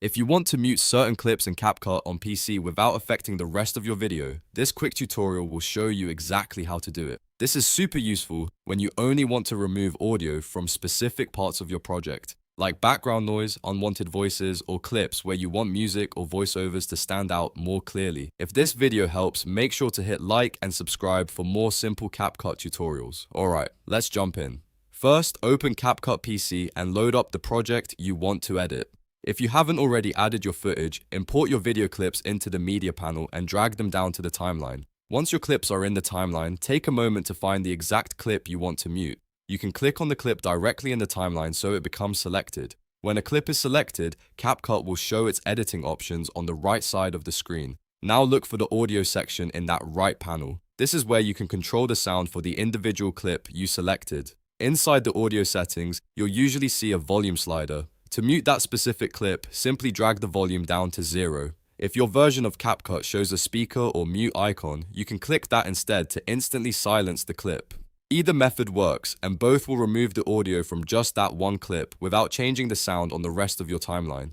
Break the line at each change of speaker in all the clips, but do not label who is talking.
If you want to mute certain clips in CapCut on PC without affecting the rest of your video, this quick tutorial will show you exactly how to do it. This is super useful when you only want to remove audio from specific parts of your project, like background noise, unwanted voices, or clips where you want music or voiceovers to stand out more clearly. If this video helps, make sure to hit like and subscribe for more simple CapCut tutorials. Alright, let's jump in. First, open CapCut PC and load up the project you want to edit. If you haven't already added your footage, import your video clips into the media panel and drag them down to the timeline. Once your clips are in the timeline, take a moment to find the exact clip you want to mute. You can click on the clip directly in the timeline so it becomes selected. When a clip is selected, CapCut will show its editing options on the right side of the screen. Now look for the audio section in that right panel. This is where you can control the sound for the individual clip you selected. Inside the audio settings, you'll usually see a volume slider. To mute that specific clip, simply drag the volume down to 0. If your version of CapCut shows a speaker or mute icon, you can click that instead to instantly silence the clip. Either method works, and both will remove the audio from just that one clip without changing the sound on the rest of your timeline.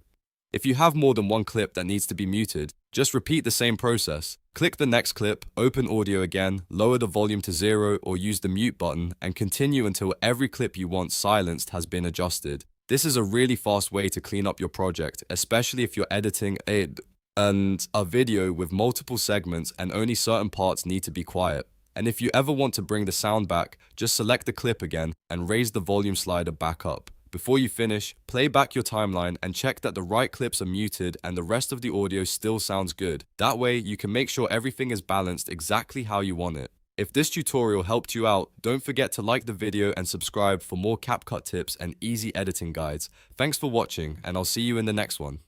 If you have more than one clip that needs to be muted, just repeat the same process. Click the next clip, open audio again, lower the volume to 0 or use the mute button, and continue until every clip you want silenced has been adjusted. This is a really fast way to clean up your project, especially if you're editing a video with multiple segments and only certain parts need to be quiet. And if you ever want to bring the sound back, just select the clip again and raise the volume slider back up. Before you finish, play back your timeline and check that the right clips are muted and the rest of the audio still sounds good. That way, you can make sure everything is balanced exactly how you want it. If this tutorial helped you out, don't forget to like the video and subscribe for more CapCut tips and easy editing guides. Thanks for watching, and I'll see you in the next one.